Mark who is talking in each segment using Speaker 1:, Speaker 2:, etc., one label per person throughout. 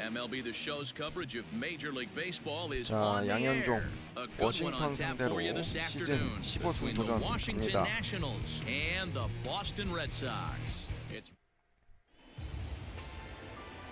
Speaker 1: MLB The Show's coverage of Major League Baseball is
Speaker 2: 자,
Speaker 1: on the
Speaker 2: 양현종
Speaker 1: air. A good one on
Speaker 2: 워싱턴
Speaker 1: tap
Speaker 2: 상대로
Speaker 1: for you this
Speaker 2: 시즌
Speaker 1: afternoon
Speaker 2: 15승
Speaker 1: between the Washington
Speaker 2: 도전합니다.
Speaker 1: Nationals and the Boston Red Sox. It's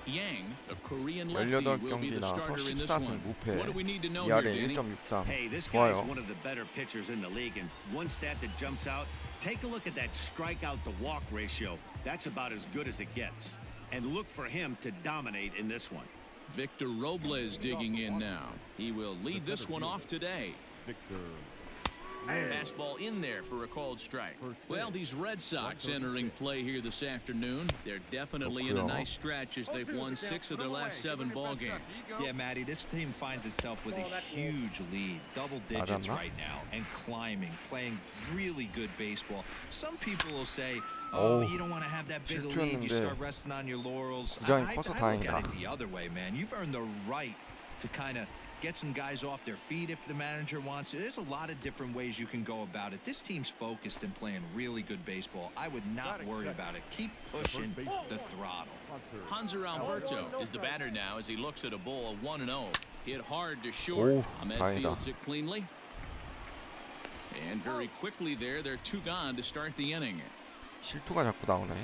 Speaker 1: Yang, a Korean lefty, will be the
Speaker 2: 18경기 나와서
Speaker 1: starter in this
Speaker 2: 14승
Speaker 1: one.
Speaker 2: 무패.
Speaker 1: What do we need to know here,
Speaker 2: ERA
Speaker 1: Danny?
Speaker 2: 1.63.
Speaker 3: Hey, this guy's
Speaker 2: 좋아요.
Speaker 3: one of the better pitchers in the league, and one stat that jumps out, take a look at that strikeout to walk ratio. That's about as good as it gets. And look for him to dominate in this one.
Speaker 1: Victor Robles digging in now. He will lead this one off today. Fastball in there for a called strike. Well, these Red Sox entering play here this afternoon. They're definitely in a nice stretch as they've won 6 of their last 7 ball games.
Speaker 4: Yeah, Matty, this team finds itself with a huge lead, double digits right now, and climbing, playing really good baseball. Some people will say, oh, you don't want to have that big lead, you start resting on your laurels. I look at it the other way, man. You've earned the right to kind of get some guys off their feet if the manager wants to. There's a lot of different ways you can go about it. This team's focused and playing really good baseball. I would not worry about it. Keep pushing the throttle.
Speaker 1: Hanser Alberto is the batter now as he looks at a ball 1-0. Hit hard to short. Ahmed fields it cleanly. And very quickly there, they're 2 gone to start the inning.
Speaker 2: 실투가 자꾸 나오네.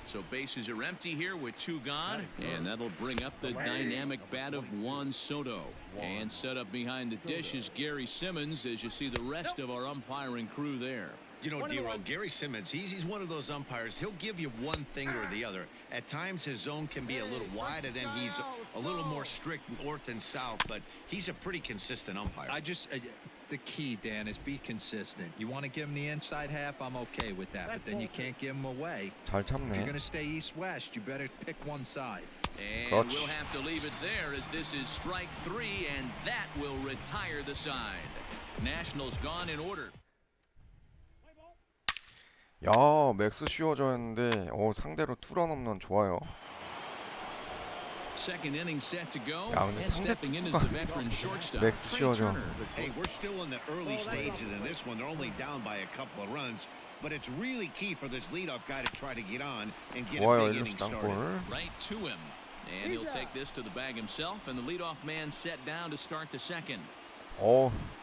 Speaker 1: So bases are empty here with 2 gone, and that'll bring up the dynamic bat of Juan Soto. And set up behind the dish is Gary Simmons as you see the rest of our umpiring crew there.
Speaker 3: You know, D-Row, Gary Simmons, he's one of those umpires. He'll give you one thing or the other. At times, his zone can be a little wide, and then he's a little more strict north and south, but he's a pretty consistent umpire.
Speaker 4: The key, Dan, is be consistent. You want to give him the inside half, I'm okay with that, but then you can't give him away.
Speaker 2: 잘
Speaker 4: If you're
Speaker 2: 참네.
Speaker 4: going to stay east-west, you better pick one side.
Speaker 1: And we'll have to leave it there as this is strike 3, and that will retire the side. Nationals gone in order.
Speaker 2: 야, 맥스 쉬워졌는데 상대로 투런 홈런 좋아요.
Speaker 1: Second inning set to go.
Speaker 2: 야, 근데
Speaker 1: And
Speaker 2: 상대
Speaker 1: stepping in is the veteran shortstop.
Speaker 2: 맥스 쉬워져.
Speaker 3: Hey, we're still in the early stages in this one. They're only down by a couple of runs, but it's really key for this leadoff guy to try to get on and get a
Speaker 2: 좋아요,
Speaker 3: big
Speaker 2: 1루수
Speaker 3: inning started.
Speaker 2: 땅볼.
Speaker 1: Right to him. And he'll take this to the bag himself, and the leadoff man set down to start the second.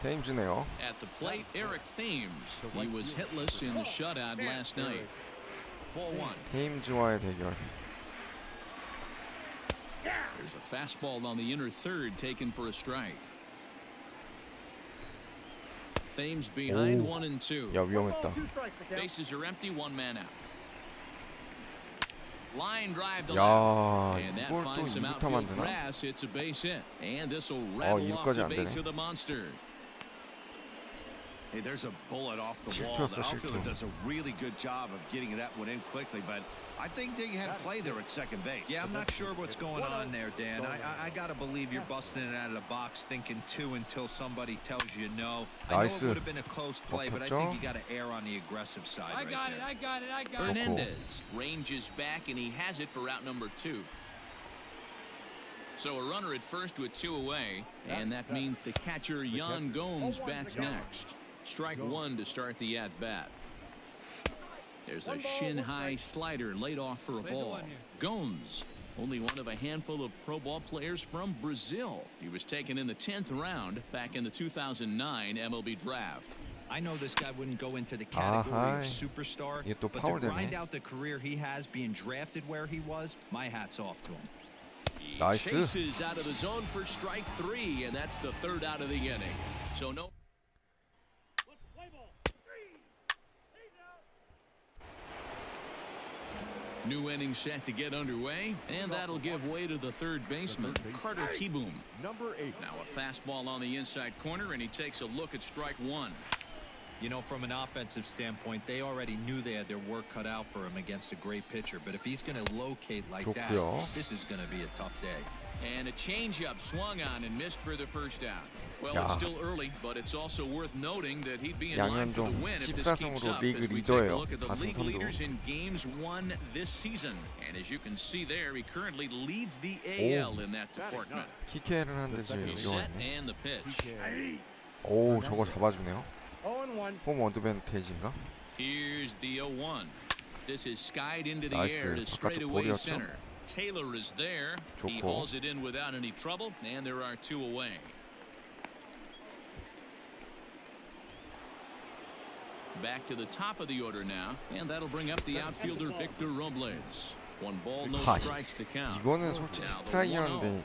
Speaker 2: 테임즈네요.
Speaker 1: At the plate, Eric Thames. He was hitless in the shutout last night. Ball 1.
Speaker 2: 테임즈와의 대결.
Speaker 1: There's a fastball on the inner third taken for a strike. Thames behind 1-2.
Speaker 2: 야, 위험했다.
Speaker 1: Bases are empty, 1 man out. Line drive to
Speaker 2: 야,
Speaker 1: left. And that
Speaker 2: 이걸 또
Speaker 1: finds some
Speaker 2: 2루타
Speaker 1: outfield
Speaker 2: 만드나?
Speaker 1: grass. It's a base hit. And this will rattle off
Speaker 2: 이루까지
Speaker 1: the
Speaker 2: 안
Speaker 1: base
Speaker 2: 되네.
Speaker 1: of the monster.
Speaker 3: Hey, there's a bullet off the wall.
Speaker 2: 실투였어,
Speaker 3: The outfielder
Speaker 2: 실투.
Speaker 3: does a really good job of getting that one in quickly, but I think they had play there at second base.
Speaker 4: Yeah, I'm not sure what's going on there, Dan. I got to believe you're busting it out of the box thinking 2 until somebody tells you no. I know it
Speaker 2: 나이스.
Speaker 4: would have been a close play, but I
Speaker 2: 먹혔죠?
Speaker 4: think you got to err on the aggressive side right there.
Speaker 1: I got it. Hernandez ranges back, and he has it for out number 2. So a runner at first with 2 away, and that means the catcher Yan Gomes bats next. Strike 1 to start the at-bat. There's a shin-high slider laid off for a ball. Gomes, only one of a handful of pro ball players from Brazil. He was taken in the 10th round back in the 2009 MLB draft.
Speaker 4: I know this guy wouldn't go into the category of superstar,
Speaker 2: 이게 또
Speaker 4: but
Speaker 2: 파울
Speaker 4: to grind
Speaker 2: 되네.
Speaker 4: out the career he has being drafted where he was, my hat's off to him.
Speaker 1: He
Speaker 2: 나이스.
Speaker 1: chases out of the zone for strike 3, and that's the 3rd out of the inning. So no. New inning set to get underway, and that'll give way to the 3rd baseman, Carter Kieboom.
Speaker 5: Number 8.
Speaker 1: Now a fastball on the inside corner, and he takes a look at strike 1.
Speaker 4: You know, from an offensive standpoint, they already knew they had their work cut out for him against a great pitcher. But if he's going to locate like that,
Speaker 2: 좋고요.
Speaker 4: this is going to be a tough day.
Speaker 1: And a changeup swung on and missed for the first out. Well,
Speaker 2: 야.
Speaker 1: it's still early, but it's also worth noting that he'd be in line for the
Speaker 2: 양현종
Speaker 1: win if this keeps
Speaker 2: 14승으로
Speaker 1: up
Speaker 2: 리그
Speaker 1: as we take a
Speaker 2: 리더예요.
Speaker 1: look at the
Speaker 2: 4승
Speaker 1: league
Speaker 2: 3루.
Speaker 1: leaders in games won this season. And as you can see there, he currently leads the AL in that department.
Speaker 2: 키케를 하는데 지금
Speaker 1: He's set
Speaker 2: 위험했네.
Speaker 1: and the pitch.
Speaker 2: 저거 잡아주네요.
Speaker 5: 0-1.
Speaker 2: 홈 어드밴테이지인가?
Speaker 1: Here's the 0-1. This is skied into the
Speaker 2: 나이스.
Speaker 1: air to
Speaker 2: 바깥쪽
Speaker 1: straightaway
Speaker 2: 볼이었죠?
Speaker 1: center. Taylor is there. He
Speaker 2: 좋고.
Speaker 1: hauls it in without any trouble, and there are 2 away. Back to the top of the order now, and that'll bring up the outfielder Victor Robles. 1 ball, no strikes to count.
Speaker 2: 이거는 솔직히
Speaker 1: Now the
Speaker 2: 스트라이크였는데
Speaker 1: 1-0.
Speaker 2: 이걸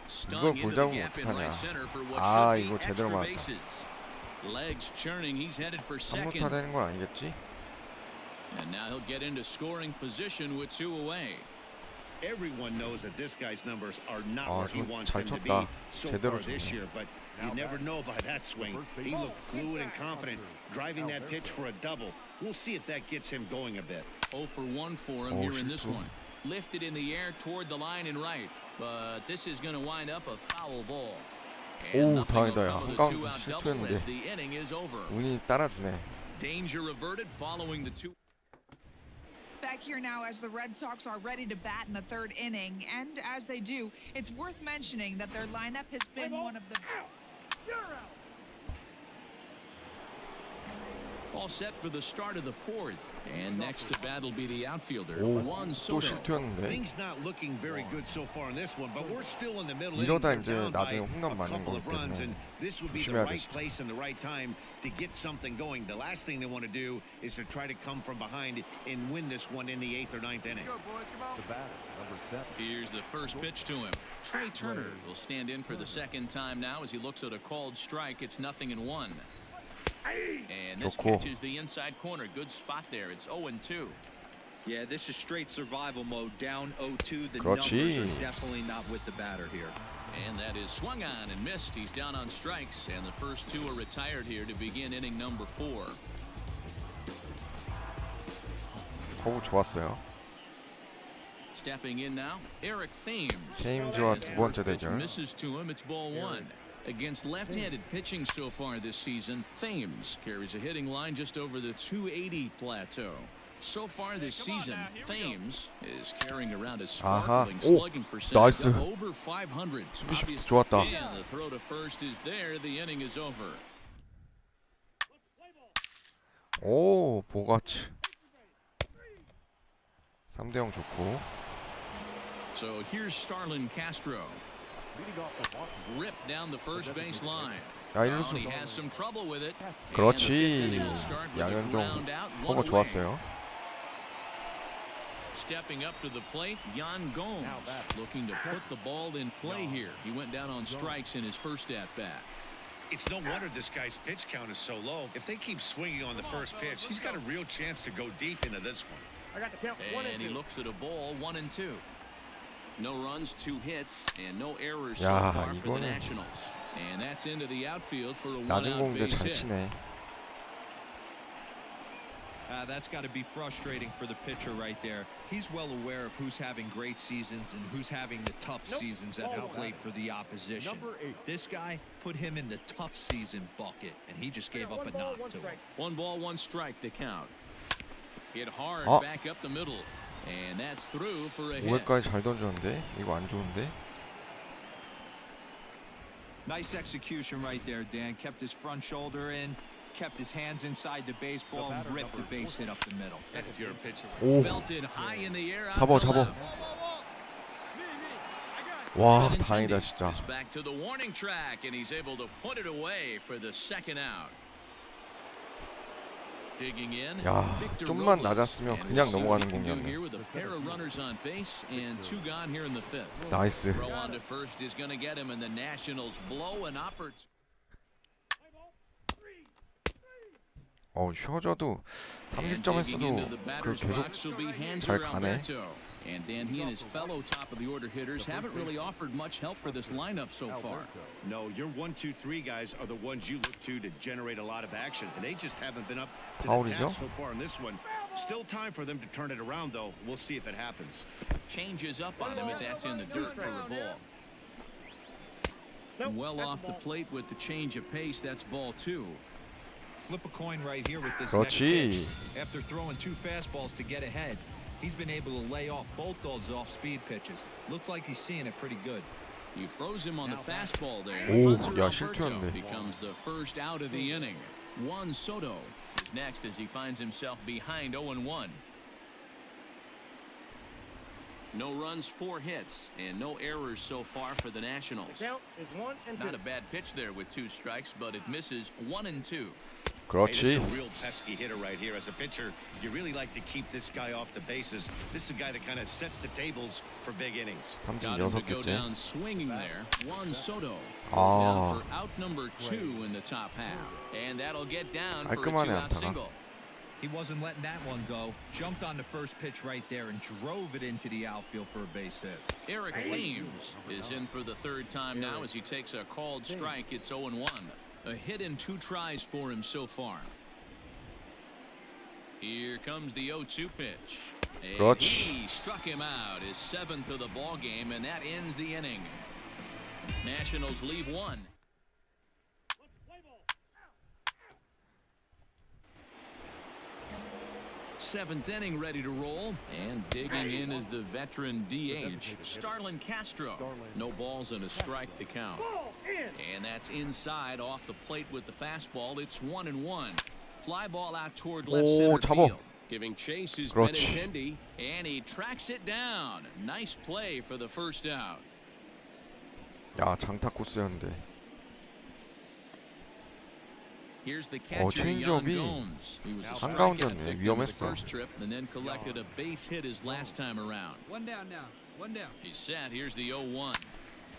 Speaker 1: Stung into the
Speaker 2: 보자고
Speaker 1: gap in
Speaker 2: 어떡하냐.
Speaker 1: right center for what
Speaker 2: 아,
Speaker 1: should be
Speaker 2: 이거 제대로
Speaker 1: extra
Speaker 2: 맞았다.
Speaker 1: bases. Legs churning, he's headed for
Speaker 2: 3루타
Speaker 1: second.
Speaker 2: 되는 건 아니겠지?
Speaker 1: And now he'll get into scoring position with 2 away.
Speaker 3: Everyone knows that this guy's numbers are not
Speaker 2: 아,
Speaker 3: where he
Speaker 2: 좀
Speaker 3: wants
Speaker 2: 잘
Speaker 3: them to be
Speaker 2: 쳤다.
Speaker 3: so
Speaker 2: 제대로
Speaker 3: far this
Speaker 2: 쳤네.
Speaker 3: year, but you never know by that swing. He looked fluid and confident, driving that pitch for a double. We'll see if that gets him going a bit.
Speaker 1: 0 for 1 for him here in this one. Lifted in the air toward the line and right, but this is going to wind up a foul ball. And
Speaker 2: 오,
Speaker 1: nothing will
Speaker 2: 다행이다.
Speaker 1: come of
Speaker 2: 한
Speaker 1: the
Speaker 2: 가운데
Speaker 1: two-out double
Speaker 2: 실패했는데
Speaker 1: as the inning is over.
Speaker 2: 운이 따라주네.
Speaker 1: Danger averted following the 2.
Speaker 5: Back here now as the Red Sox are ready to bat in the 3rd inning, and as they do, it's worth mentioning that their lineup has been one of the
Speaker 1: All set for the start of the 4th, and next to bat will be the outfielder
Speaker 2: 오,
Speaker 1: Juan
Speaker 2: 또
Speaker 1: Soto.
Speaker 2: 실투였는데.
Speaker 3: Things not looking very good so far in this one, but we're still in the middle
Speaker 2: 이러다
Speaker 3: innings.
Speaker 2: 이제
Speaker 3: We're down by
Speaker 2: 나중에 홈런
Speaker 3: a
Speaker 2: 맞는
Speaker 3: couple
Speaker 2: 거기
Speaker 3: of runs,
Speaker 2: 때문에
Speaker 3: and this would be the
Speaker 2: 조심해야
Speaker 3: right
Speaker 2: 되시죠.
Speaker 3: place and the right time to get something going. The last thing they want to do is to try to come from behind and win this one in the 8th or 9th inning.
Speaker 1: Here's the first pitch to him. Trey Turner will stand in for the 2nd time now as he looks at a called strike. It's 0-1. And this
Speaker 2: 좋고.
Speaker 1: catches the inside corner. Good spot there. It's 0-2.
Speaker 4: Yeah, this is straight survival mode. Down 0-2. The
Speaker 2: 그렇지.
Speaker 4: numbers are definitely not with the batter here.
Speaker 1: And that is swung on and missed. He's down on strikes, and the first 2 are retired here to begin inning number 4.
Speaker 2: 거부 좋았어요.
Speaker 1: Stepping in now, Eric Thames.
Speaker 2: 테임즈와
Speaker 1: As
Speaker 2: 두
Speaker 1: the
Speaker 2: 번째
Speaker 1: first pitch
Speaker 2: 대결.
Speaker 1: misses to him. It's ball 1. Against left-handed pitching so far this season, Thames carries a hitting line just over the 280 plateau. So far this season, Thames is carrying around a sparkling
Speaker 2: 오,
Speaker 1: slugging percentage
Speaker 2: 나이스.
Speaker 1: of over 500.
Speaker 2: 수비수부터 좋았다.
Speaker 1: And the throw to first is there. The inning is over.
Speaker 2: 오, 보가치. 3대0 좋고.
Speaker 1: So here's Starlin Castro. Ripped down the first base line.
Speaker 2: 야,
Speaker 1: Well,
Speaker 2: 이루수.
Speaker 1: he has some trouble with it.
Speaker 2: 그렇지.
Speaker 1: And the 5th inning will start with a
Speaker 2: 양현종
Speaker 1: ground out,
Speaker 2: 커버
Speaker 1: 1 away.
Speaker 2: 좋았어요.
Speaker 1: Stepping up to the plate, Yan Gomes looking to put the ball in play here. He went down on strikes in his first at-bat.
Speaker 3: It's no wonder this guy's pitch count is so low. If they keep swinging on the first pitch, he's got a real chance to go deep into this one.
Speaker 1: And he looks at a ball, 1-2. No runs, 2 hits, and no errors so
Speaker 2: 야,
Speaker 1: far for the
Speaker 2: 이거는
Speaker 1: Nationals. And that's into the outfield for a
Speaker 2: 낮은
Speaker 1: one-out
Speaker 2: 공인데
Speaker 1: base
Speaker 2: 잘
Speaker 1: hit.
Speaker 2: 치네.
Speaker 4: That's got to be frustrating for the pitcher right there. He's well aware of who's having great seasons and who's having the tough seasons at the plate for the opposition. This guy put him in the tough season bucket, and he just gave up a knock to him.
Speaker 1: 1 ball, 1 strike to count. Hit hard
Speaker 2: 아.
Speaker 1: back up the middle. And that's through for a hit.
Speaker 2: 5회까지 잘 던졌는데 이거 안 좋은데.
Speaker 4: Nice execution right there, Dan. Kept his front shoulder in, kept his hands inside the baseball, and ripped the base hit up the middle.
Speaker 1: If you're a pitcher.
Speaker 2: 오,
Speaker 1: Belted high in the air out
Speaker 2: 잡아
Speaker 1: to
Speaker 2: 잡아.
Speaker 1: left.
Speaker 2: 와,
Speaker 1: Benintendi
Speaker 2: 다행이다 진짜.
Speaker 1: is back to the warning track, and he's able to put it away for the 2nd out. Digging in,
Speaker 2: 야,
Speaker 1: Victor
Speaker 2: 좀만
Speaker 1: Robles.
Speaker 2: 낮았으면
Speaker 1: And
Speaker 2: 그냥
Speaker 1: we'll see what
Speaker 2: 넘어가는
Speaker 1: he can do
Speaker 2: 공이었네.
Speaker 1: here with a pair of runners on base and 2 gone here in the 5th.
Speaker 2: 나이스.
Speaker 1: Throw on to first is going to get him, and the Nationals blow an opportunity.
Speaker 2: 셔저도
Speaker 1: And
Speaker 2: 3실점
Speaker 1: digging
Speaker 2: 했어도
Speaker 1: into the
Speaker 2: 그걸
Speaker 1: batter's
Speaker 2: 계속
Speaker 1: box will be
Speaker 2: 잘
Speaker 1: Hanser
Speaker 2: 가네.
Speaker 1: Alberto. And Dan, he and his fellow top-of-the-order hitters haven't really offered much help for this lineup so far.
Speaker 3: No, your 1, 2, 3 guys are the ones you look to generate a lot of action, and they just haven't been up to the
Speaker 2: 파울이죠?
Speaker 3: task so far in this one. Still time for them to turn it around, though. We'll see if it happens.
Speaker 1: Changes up on him, but that's in the dirt for a ball. Well off the plate with the change of pace. That's ball 2.
Speaker 4: Flip a coin right here with this next
Speaker 2: 그렇지.
Speaker 4: pitch. After throwing 2 fastballs to get ahead, he's been able to lay off both those off-speed pitches. Looked like he's seeing it pretty good.
Speaker 1: He froze him on the fastball there.
Speaker 2: 오,
Speaker 1: Hanser
Speaker 2: 야,
Speaker 1: Alberto
Speaker 2: 실투였는데.
Speaker 1: becomes the first out of the inning. Juan Soto is next as he finds himself behind 0-1. No runs, 4 hits, and no errors so far for the Nationals. Not a bad pitch there with 2 strikes, but it misses 1 and 2.
Speaker 3: Hey, this is
Speaker 2: 그렇지.
Speaker 3: a real pesky hitter right here. As a pitcher, you really like to keep this guy off the bases. This is a guy that kind of sets the tables for big innings.
Speaker 2: 삼진
Speaker 1: Got him to go
Speaker 2: 6개째.
Speaker 1: down swinging there. Juan Soto goes
Speaker 2: 아.
Speaker 1: down for out number 2 in the top half, and that'll get down for a
Speaker 2: 깔끔하네,
Speaker 1: 2-out
Speaker 2: 안타가.
Speaker 1: single.
Speaker 4: He wasn't letting that one go. Jumped on the first pitch right there and drove it into the outfield for a base hit.
Speaker 1: Eric Thames is in for the 3rd time now as he takes a called strike. It's 0-1. A hit in 2 tries for him so far. Here comes the 0-2 pitch. And
Speaker 2: 그렇지.
Speaker 1: he struck him out, his 7th of the ball game, and that ends the inning. Nationals leave 1. Seventh inning ready to roll, and digging in is the veteran DH Starlin Castro. No balls and a strike to count, and that's inside off the plate with the fastball. It's 1-1. Fly ball out toward left
Speaker 2: 오,
Speaker 1: center
Speaker 2: 잡아.
Speaker 1: field. Giving chase is
Speaker 2: 그렇지.
Speaker 1: Benintendi, and he tracks it down. Nice play for the first out.
Speaker 2: 야, 장타 코스였는데.
Speaker 1: Here's the catcher,
Speaker 2: 체인지업이
Speaker 1: Yan Gomes. He was a
Speaker 2: 한가운데였네.
Speaker 1: strikeout victim the
Speaker 2: 위험했어.
Speaker 1: first trip, and then collected a base hit his last time around.
Speaker 6: One down now. One down.
Speaker 1: He's set. Here's the 0-1.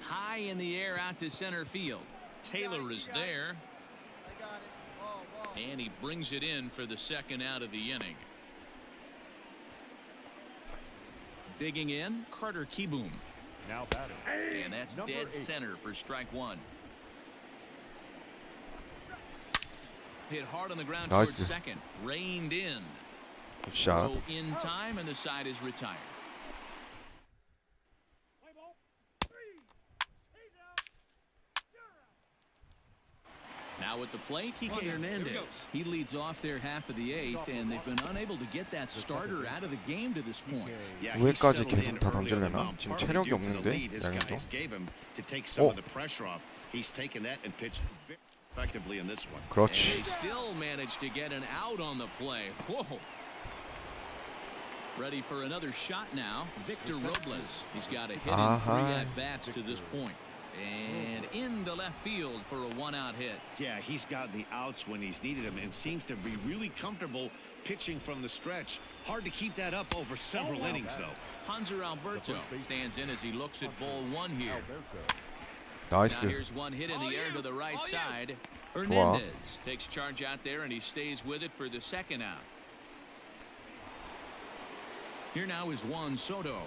Speaker 1: High in the air out to center field. Taylor is there. And he brings it in for the 2nd out of the inning. Digging in, Carter Kieboom.
Speaker 7: Now batting.
Speaker 1: And that's
Speaker 7: Number
Speaker 1: dead
Speaker 7: 8.
Speaker 1: center for strike 1. Hit hard on the ground towards
Speaker 2: 나이스.
Speaker 1: second. Reined in.
Speaker 2: 굿샷.
Speaker 1: Throw in time, and the side is retired. Now at the plate, Kike Hernandez. He leads off their half of the 8th, and they've been unable to get that starter out of the game to this point.
Speaker 3: Yeah,
Speaker 2: 두
Speaker 3: he
Speaker 2: 회까지
Speaker 3: settled
Speaker 2: 계속
Speaker 3: in
Speaker 2: 다
Speaker 3: early on the
Speaker 2: 던질려나?
Speaker 3: mound,
Speaker 2: 지금
Speaker 3: partly
Speaker 2: 체력이
Speaker 3: due to the
Speaker 2: 없는데,
Speaker 3: lead his
Speaker 2: 양현종.
Speaker 3: guys gave him to take some
Speaker 2: 오.
Speaker 3: of the pressure off. He's taken that and pitched very effectively in this one.
Speaker 1: And
Speaker 2: 그렇지.
Speaker 1: they still managed to get an out on the play. Whoa. Ready for another shot now. Victor Robles. He's got a hit in 3
Speaker 2: 아하.
Speaker 1: at-bats to this point. And into left field for a 1-out hit.
Speaker 3: Yeah, he's got the outs when he's needed them and seems to be really comfortable pitching from the stretch. Hard to keep that up over several innings, though.
Speaker 1: Hanser Alberto stands in as he looks at ball 1 here. Now
Speaker 2: 나이스.
Speaker 1: here's one hit in the air to the right side. Hernandez takes charge out there, and he stays with it for the 2nd out. Here now is Juan Soto.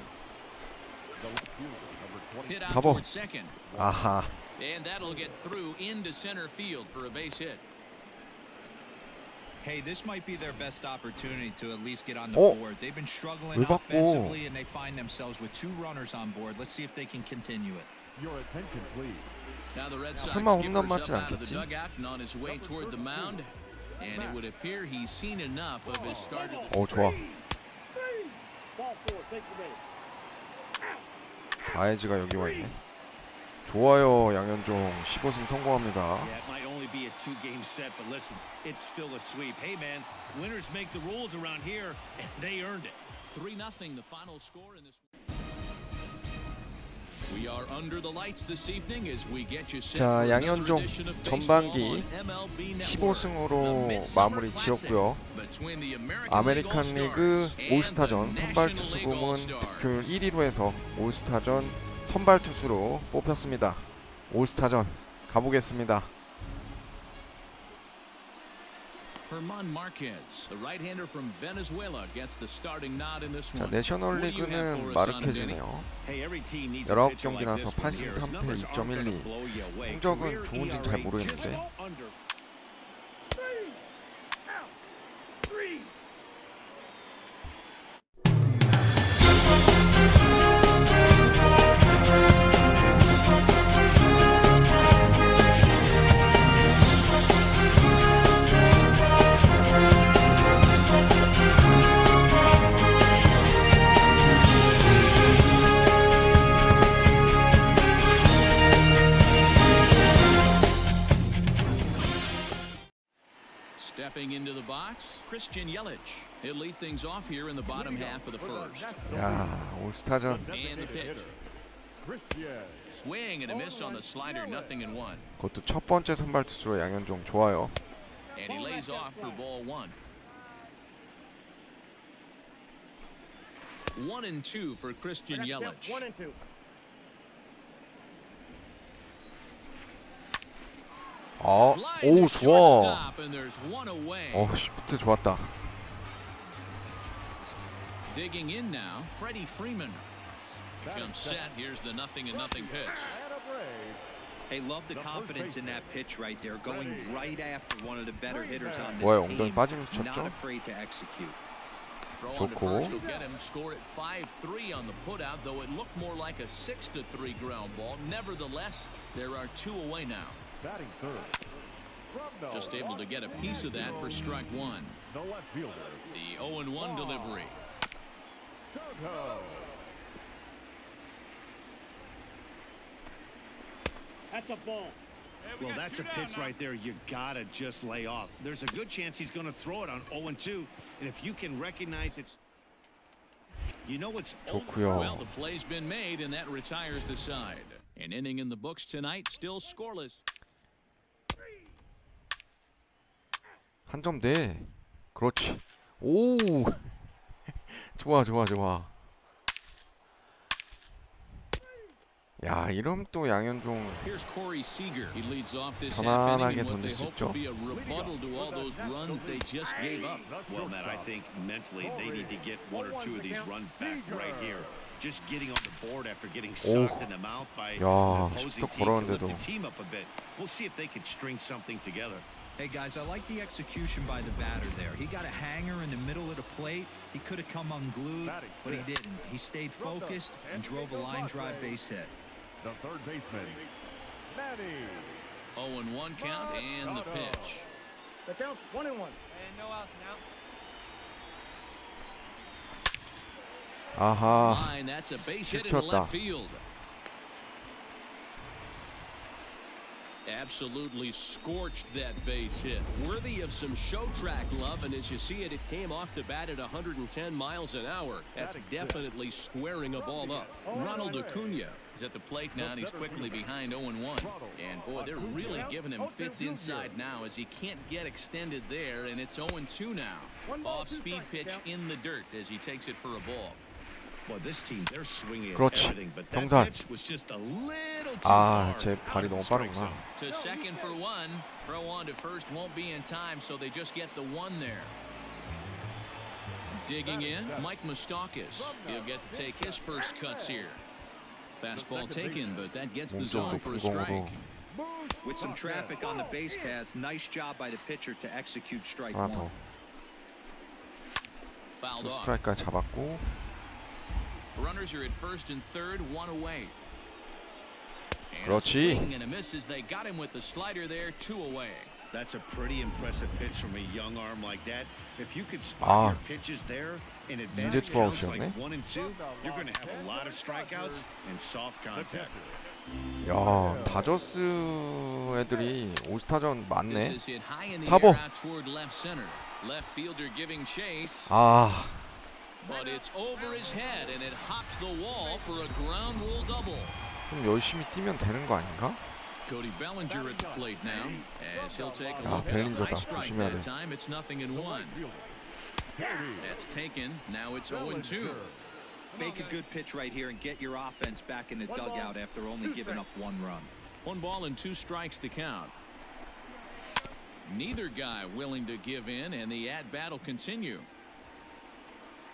Speaker 1: Hit out
Speaker 2: 잡아.
Speaker 1: toward second.
Speaker 2: 아하.
Speaker 1: And that'll get through into center field for a base hit.
Speaker 4: Hey, this might be their best opportunity to at least get on the
Speaker 2: 어?
Speaker 4: board. They've been struggling
Speaker 2: 왜 바꿔?
Speaker 4: offensively, and they find themselves with 2 runners on board. Let's see if they can continue it.
Speaker 7: Your attention, please.
Speaker 1: Now the Red Sox
Speaker 2: 설마
Speaker 1: skipper's
Speaker 2: 홈런
Speaker 1: up
Speaker 2: 맞진
Speaker 1: out of the
Speaker 2: 않겠지?
Speaker 1: dugout and on his way toward the mound. And it would appear he's seen enough of his start of the
Speaker 2: 오, 좋아. 바에즈가 여기 와 있네. 좋아요, 양현종. 15승 성공합니다.
Speaker 3: Yeah, it might only be a 2-game set, but listen, it's still a sweep. Hey, man, winners make the rules around here, and they earned it.
Speaker 1: 3-0 the final score in this. We are under the lights this evening as we get you set
Speaker 2: 자,
Speaker 1: for another
Speaker 2: 양현종
Speaker 1: edition of baseball
Speaker 2: 전반기
Speaker 1: on MLB Network.
Speaker 2: 15승으로
Speaker 1: The Midsummer
Speaker 2: 마무리
Speaker 1: Classic
Speaker 2: 지었고요.
Speaker 1: between the American
Speaker 2: 아메리칸
Speaker 1: League
Speaker 2: 리그
Speaker 1: All-Stars and
Speaker 2: 올스타전
Speaker 1: the
Speaker 2: 선발
Speaker 1: National
Speaker 2: 투수
Speaker 1: League
Speaker 2: 부문
Speaker 1: All-Stars.
Speaker 2: 득표율 1위로 해서 올스타전 선발 투수로 뽑혔습니다. 올스타전 가보겠습니다.
Speaker 1: Herman Marquez, the right-hander from Venezuela, gets the starting nod in this
Speaker 2: 자,
Speaker 1: one.
Speaker 2: 내셔널
Speaker 1: What do you have for
Speaker 2: 리그는
Speaker 1: us on
Speaker 2: 마르케즈네요.
Speaker 3: Hey, every team needs a
Speaker 2: 19
Speaker 3: pitcher
Speaker 2: 경기
Speaker 3: like
Speaker 2: 나서
Speaker 3: this one
Speaker 2: 8승
Speaker 3: here. His
Speaker 2: 3패
Speaker 3: numbers aren't gonna
Speaker 2: 2.12.
Speaker 3: blow you away.
Speaker 2: 성적은
Speaker 3: Career
Speaker 2: 좋은지는 잘
Speaker 3: ERA
Speaker 2: 모르겠는데.
Speaker 3: just under.
Speaker 1: Stepping into the box, Christian Yelich. He'll lead things off here in the bottom half of the first.
Speaker 2: 야, 올스타전.
Speaker 1: And the pitch. Swing and a miss on the slider, 0-1.
Speaker 2: 그것도 첫 번째 선발 투수로 양현종 좋아요.
Speaker 1: And he lays off for ball 1. 1-2 for Christian Yelich.
Speaker 7: 1-2.
Speaker 2: 오, 좋아. 시프트 좋았다.
Speaker 1: Digging in now, Freddie Freeman. Comes set. Here's the 0-0 pitch.
Speaker 4: Hey, love the confidence in that pitch right there, going right after one of the better hitters on
Speaker 2: 뭐야,
Speaker 4: this
Speaker 2: 엉덩이
Speaker 4: team.
Speaker 2: 빠지면서
Speaker 4: Not
Speaker 2: 쳤죠?
Speaker 4: afraid to execute.
Speaker 1: Throw on to
Speaker 2: 좋고.
Speaker 1: first will get him. Score at 5-3 on the putout, though it looked more like a 6-3 ground ball. Nevertheless, there are 2 away now.
Speaker 7: Batting third.
Speaker 1: Just able to get a piece of that for strike 1.
Speaker 7: The left fielder.
Speaker 1: The 0-1 delivery.
Speaker 7: Soto. That's a ball.
Speaker 3: Well, that's a pitch right there you gotta just lay off. There's a good chance he's going to throw it on 0-2, and if you can recognize it's, you know it's
Speaker 2: 좋고요.
Speaker 1: Well, the play's been made, and that retires the side. An inning in the books tonight, still scoreless.
Speaker 2: 한 점 돼. 그렇지. 오. 좋아. 야, 이러면 또 양현종
Speaker 1: Here's Corey Seager. He leads off this half
Speaker 2: 편안하게
Speaker 1: inning in what
Speaker 2: 던질
Speaker 1: they
Speaker 2: 수
Speaker 1: hope to
Speaker 2: 있죠.
Speaker 1: be a rebuttal to all those runs they just gave up.
Speaker 3: Well, Matt, I think mentally they need to get 1 or 2 of these runs back right here. Just getting on the board after getting socked in the mouth by
Speaker 2: 야,
Speaker 3: an opposing
Speaker 2: 10도
Speaker 3: team can lift
Speaker 2: 걸었는데도.
Speaker 3: the team up a bit. We'll see if they can string something together.
Speaker 4: Hey guys, I like the execution by the batter there. He got a hanger in the middle of the plate. He could have come unglued, but he didn't. He stayed focused and drove a line drive base hit.
Speaker 7: The third baseman. Manny.
Speaker 1: 0-1 count and the pitch.
Speaker 7: The count's 1-1.
Speaker 6: And no outs now.
Speaker 2: 아하.
Speaker 1: Line, that's a base hit in
Speaker 2: 튀었다.
Speaker 1: left field. Absolutely scorched that base hit. Worthy of some show track love, and as you see it, it came off the bat at 110 miles an hour. That's definitely squaring a ball up. Ronald Acuna is at the plate now, and he's quickly behind 0-1. And boy, they're really giving him fits inside now as he can't get extended there, and it's 0-2 now. Off-speed pitch in the dirt as he takes it for a ball.
Speaker 3: Well, this team, they're swinging at
Speaker 2: 그렇지.
Speaker 3: everything, but that
Speaker 2: 병살.
Speaker 3: pitch was just a little too
Speaker 2: 아,
Speaker 3: far
Speaker 2: 제
Speaker 3: out
Speaker 2: 발이
Speaker 3: of the
Speaker 2: 너무
Speaker 3: strike
Speaker 2: 빠르구나.
Speaker 3: zone.
Speaker 1: To second for 1. Throw on to first won't be in time, so they just get the 1 there. Digging in, Mike Moustakas. He'll get to take his first cuts here. Fastball taken, but that gets the zone
Speaker 2: 몸쪽도
Speaker 1: for a strike.
Speaker 2: 불공으로
Speaker 4: With some traffic on the base paths, nice job by the pitcher to execute strike
Speaker 2: 하나
Speaker 4: 1.
Speaker 2: 더.
Speaker 1: Fouled
Speaker 2: 투
Speaker 1: off.
Speaker 2: 스트라이크까지 잡았고.
Speaker 1: Runners are at first and third, 1 away. And a
Speaker 2: 그렇지.
Speaker 1: swing and a miss as they got him with the slider there, 2 away.
Speaker 3: That's a pretty impressive pitch from a young arm like that. If you could spot your pitches there in advantage counts like 1 and 2, you're going to have a lot of strikeouts and soft contact.
Speaker 2: 야, 다저스 애들이 올스타전
Speaker 1: This
Speaker 2: 많네.
Speaker 1: is hit high in the
Speaker 2: 잡어.
Speaker 1: air out toward left center. Left fielder giving chase.
Speaker 2: 아,
Speaker 1: But it's over his head and it hops the wall for a ground rule double.
Speaker 2: 좀 열심히 뛰면 되는 거 아닌가?
Speaker 1: Cody Bellinger at the plate now as he'll take a
Speaker 2: 야,
Speaker 1: look at a
Speaker 2: 벨린저다.
Speaker 1: high strike
Speaker 2: 조심해야
Speaker 1: that
Speaker 2: 돼.
Speaker 1: time. It's 0-1. That's taken. Now it's 0-2.
Speaker 4: Make a good pitch right here and get your offense back in the dugout after only giving up 1 run.
Speaker 1: 1 ball and 2 strikes to count. Neither guy willing to give in, and the at-bat will continue.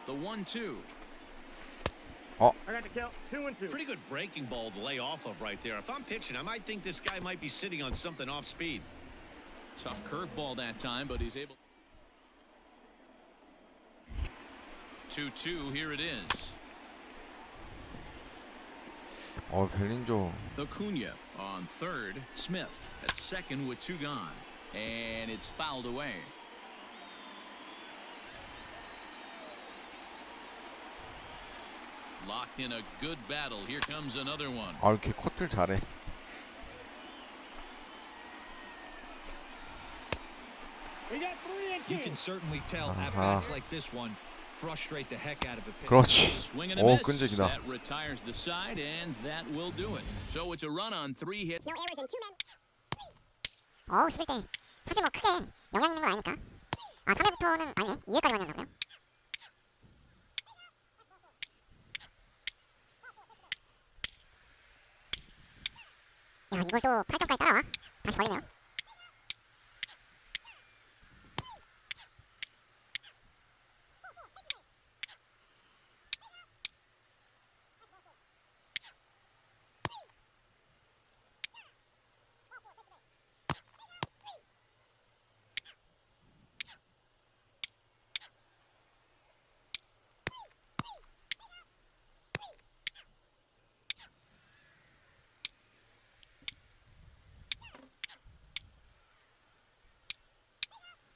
Speaker 1: The 1-2.
Speaker 7: I got the count 2-2.
Speaker 3: Pretty good breaking ball to lay off of right there. If I'm pitching, I might think this guy might be sitting on something off speed.
Speaker 1: Tough curveball that time, but he's able. 2-2. Here it is.
Speaker 2: 벨린저.
Speaker 1: Acuna on third. Smith at second with 2 gone. And it's fouled away. Locked in a good battle. Here comes another one.
Speaker 2: 아, 이렇게 컷을 잘해.
Speaker 7: We got 3 and
Speaker 4: You can certainly tell at
Speaker 2: 아하.
Speaker 4: bats like this one frustrate the heck out of a pitcher.
Speaker 2: 그렇지.
Speaker 1: Swing and a
Speaker 2: 오,
Speaker 1: miss.
Speaker 2: 끈질기다.
Speaker 1: That retires the side, and that will do it. So it's a run on 3 hits.
Speaker 6: No errors and 2 men. 11대. 사실 뭐 크게 영향 있는 건 아니니까. 아, 3회부터는 아니네. 2회까지만 했나 보네요. 야, 이걸 또 8점까지 따라와. 다시 걸리네요.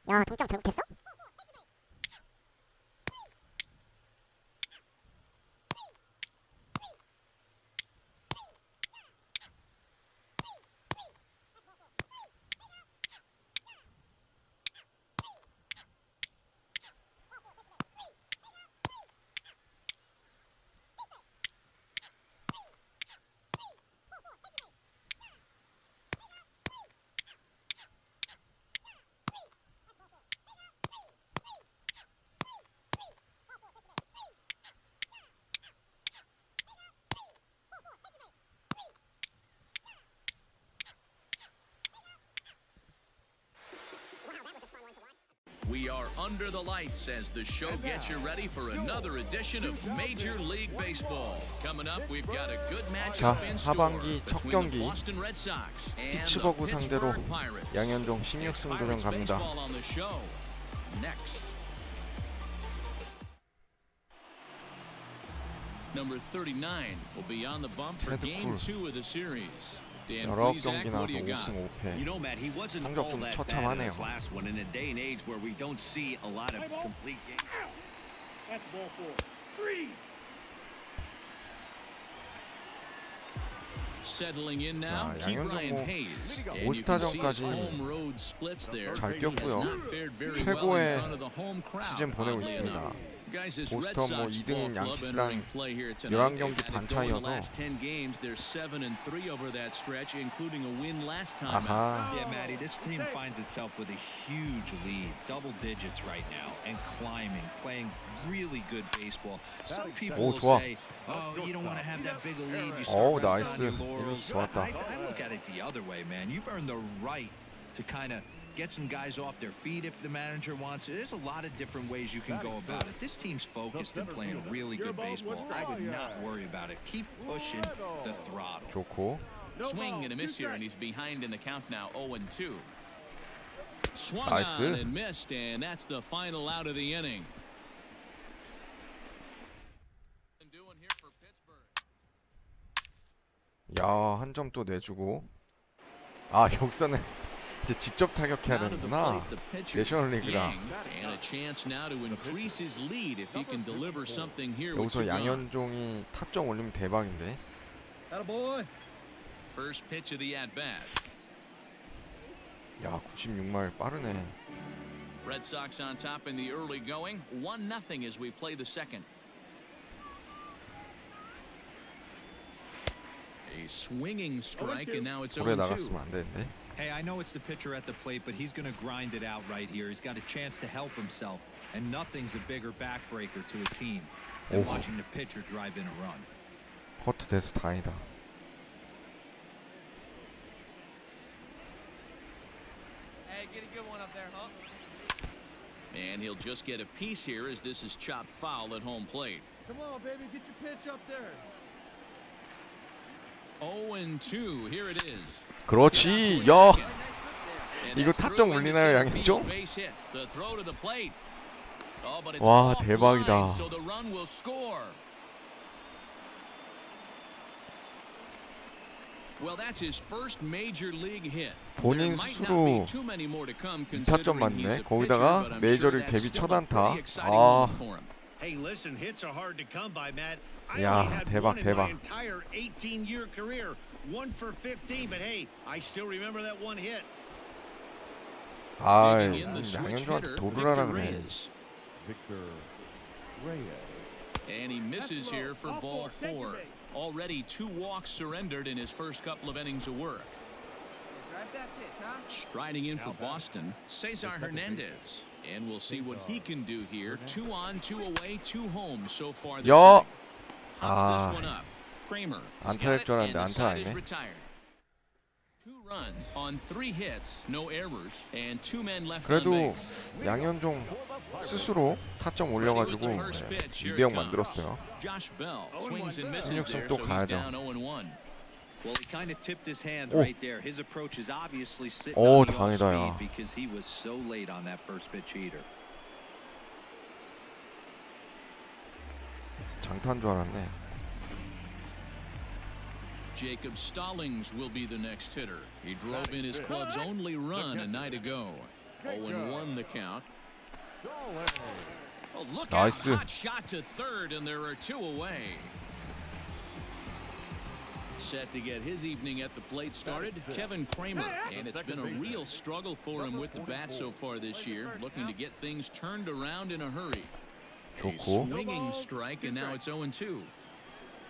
Speaker 6: 야, 동점 결국 됐어?
Speaker 1: We are under the lights as the show gets you ready for another edition of Major League Baseball. Coming up, we've got a good matchup in store
Speaker 2: 하반기 첫
Speaker 1: between the
Speaker 2: 경기
Speaker 1: Boston Red Sox and the
Speaker 2: 피츠버그 상대로
Speaker 1: Pittsburgh Pirates.
Speaker 2: 양현종 16승 도전
Speaker 1: Pirates
Speaker 2: 갑니다.
Speaker 1: baseball on the show. Next. Number 39 will be on the bump for Game 2 of the series. Dan
Speaker 2: 여러
Speaker 1: Plesac,
Speaker 2: 경기
Speaker 1: what
Speaker 2: 나와서
Speaker 1: do you got?
Speaker 2: 5승 5패.
Speaker 3: You know, Matt, he wasn't
Speaker 2: 성적
Speaker 3: all
Speaker 2: 좀
Speaker 3: that bad in
Speaker 2: 처참하네요.
Speaker 3: this last one. In a day and age where we don't see a lot of complete games.
Speaker 7: That's ball 4. 3.
Speaker 1: Settling in now,
Speaker 2: 자,
Speaker 1: keep
Speaker 2: 양현종
Speaker 1: Ryan
Speaker 2: 뭐
Speaker 1: Hayes. And you can see his
Speaker 2: 올스타전까지
Speaker 1: home road splits there.
Speaker 2: 잘
Speaker 1: He has
Speaker 2: 뛰었고요.
Speaker 1: not fared very well in
Speaker 2: 최고의
Speaker 1: front of the home crowd,
Speaker 2: 시즌 보내고
Speaker 1: oddly
Speaker 2: 있습니다.
Speaker 1: enough. Guys, this Red
Speaker 2: 보스턴 뭐
Speaker 1: Sox
Speaker 2: 2등인
Speaker 1: ball club
Speaker 2: 양키스랑
Speaker 1: entering play here tonight.
Speaker 2: 11경기
Speaker 1: They've
Speaker 2: 반
Speaker 1: had to go in the
Speaker 2: 차이여서
Speaker 1: last 10 games. They're 7-3 over that stretch, including a win last time out.
Speaker 2: 아하.
Speaker 4: Yeah, Matty, this team finds itself with a huge lead, double digits right now, and climbing, playing really good baseball. Some people
Speaker 2: 오,
Speaker 4: will
Speaker 2: 좋아.
Speaker 4: say, oh, you don't want to have that big a lead. You
Speaker 2: 오,
Speaker 4: start resting
Speaker 2: 나이스.
Speaker 4: on your laurels.
Speaker 2: 이루스 좋았다.
Speaker 4: I look at it the other way, man. You've earned the right to kind of get some guys off their feet if the manager wants to. There's a lot of different ways you can go about it. This team's focused and playing really good baseball. I would not worry about it. Keep pushing the throttle.
Speaker 2: 좋고.
Speaker 1: Swing and a miss here, and he's behind in the count now, 0-2. Swung
Speaker 2: 나이스.
Speaker 1: on and missed, and that's the final out of the inning. Doing here for Pittsburgh.
Speaker 2: 야, 한 점 또 내주고. 아, 여기서는 이제 직접 타격해야
Speaker 1: Out of the
Speaker 2: 되는구나.
Speaker 1: plate, the pitcher,
Speaker 2: 내셔널리그라.
Speaker 1: Yang, and a chance now to increase his lead if he can deliver something here with
Speaker 2: 여기서
Speaker 1: Sagan.
Speaker 2: 양현종이 타점 올리면 대박인데.
Speaker 1: First pitch of the at-bat.
Speaker 2: 야, 96마일 빠르네.
Speaker 1: Red Sox on top in the early going. 1-0 as we play the second. A swinging strike, and now it's
Speaker 2: 볼에
Speaker 1: 0-2.
Speaker 2: 나갔으면 안 되는데.
Speaker 4: Hey, I know it's the pitcher at the plate, but he's going to grind it out right here. He's got a chance to help himself, and nothing's a bigger backbreaker to a team than
Speaker 2: 오호.
Speaker 4: watching the pitcher drive in a run.
Speaker 2: 커트 돼서 다행이다.
Speaker 8: Hey, get a good one up there, huh?
Speaker 1: And he'll just get a piece here as this is chopped foul at home plate.
Speaker 8: Come on, baby, get your pitch up there.
Speaker 1: 0-2. Here it is.
Speaker 2: 그렇지. 야,
Speaker 1: And
Speaker 2: 이거
Speaker 1: that's
Speaker 2: 타점
Speaker 1: through into
Speaker 2: 올리나요,
Speaker 1: center field.
Speaker 2: 양현종?
Speaker 1: Base hit. The throw to the plate. Oh, but it's
Speaker 2: 와,
Speaker 1: offline,
Speaker 2: 대박이다.
Speaker 1: so the run will score. Well, that's his first major league hit.
Speaker 2: 본인
Speaker 1: There might not
Speaker 2: 스스로
Speaker 1: be too many more to come
Speaker 2: 2타점
Speaker 1: considering he's
Speaker 2: 맞네.
Speaker 1: a
Speaker 2: 거기다가
Speaker 1: pitcher, but I'm
Speaker 2: 메이저리그
Speaker 1: sure that's
Speaker 2: 데뷔
Speaker 1: still
Speaker 2: 첫
Speaker 1: a
Speaker 2: 안타.
Speaker 1: pretty exciting
Speaker 2: 아,
Speaker 1: moment for him.
Speaker 3: Hey, listen, hits are hard to come by, Matt. I
Speaker 2: 야,
Speaker 3: only had
Speaker 2: 대박,
Speaker 3: one in
Speaker 2: 대박.
Speaker 3: my entire 18-year career. 1 for 15, but hey, I still remember that one hit.
Speaker 2: 아,
Speaker 1: Digging in the switch
Speaker 2: 양현종한테
Speaker 1: hitter,
Speaker 2: 도를
Speaker 1: Victor
Speaker 2: 하라 그래.
Speaker 1: Reyes. And he misses here for ball 4. Already 2 walks surrendered in his first couple of innings of work.
Speaker 8: Drive that pitch, huh?
Speaker 1: Striding in for Boston, Cesar Hernandez. And we'll see what he can do here. 2 on, 2 away, 2 home so far this
Speaker 2: 야!
Speaker 1: inning. Pops this one up. Kramer.
Speaker 2: 안타일 줄 알았는데 안타 아니네.
Speaker 1: 2 runs on 3 hits, no errors, and 2 men left on
Speaker 2: 그래도
Speaker 1: base.
Speaker 2: 양현종 스스로 타점 올려가지고 2대0 만들었어요.
Speaker 1: Josh Bell swings and misses
Speaker 2: 16승
Speaker 1: there,
Speaker 2: 또
Speaker 1: so he's
Speaker 2: 가야죠.
Speaker 1: down 0-1.
Speaker 4: Well, he kind of tipped his hand
Speaker 2: 오.
Speaker 4: right there. His approach is obviously sitting
Speaker 2: 오,
Speaker 4: on the off
Speaker 2: 다행이다, 야.
Speaker 4: speed because he was so late on that first pitch heater.
Speaker 2: 장타인 줄 알았네.
Speaker 1: Jacob Stallings will be the next hitter. He drove in his club's only run a night ago. 0-1 the count. Oh, look out,
Speaker 2: 나이스.
Speaker 1: hot shot to third, and there are 2 away. Set to get his evening at the plate started, Kevin Kramer. And it's been a real struggle for him with the bat so far this year, looking to get things turned around in a hurry. A
Speaker 2: 좋고.
Speaker 1: swinging strike, and now it's 0-2.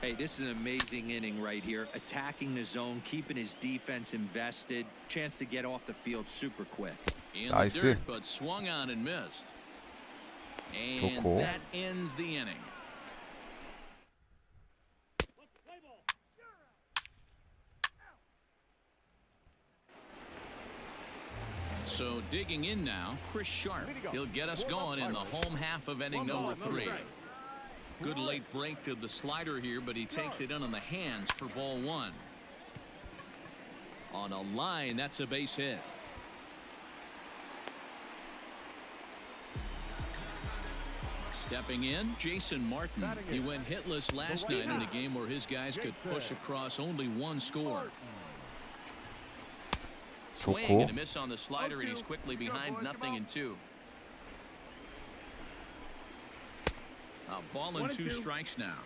Speaker 4: Hey, this is an amazing inning right here. Attacking the zone, keeping his defense invested. Chance to get off the field super quick.
Speaker 1: In
Speaker 2: 나이스.
Speaker 1: the dirt, but swung on and missed. And
Speaker 2: 좋고.
Speaker 1: that ends the inning. So digging in now, Chris Sharp. He'll get us going in the home half of inning number 3. Good late break to the slider here, but he takes it in on the hands for ball 1. On a line, that's a base hit. Stepping in, Jason Martin. He went hitless last night in a game where his guys could push across only 1 score. Swing and a miss on the slider, and he's quickly behind 0-2. A ball and 2 strikes now.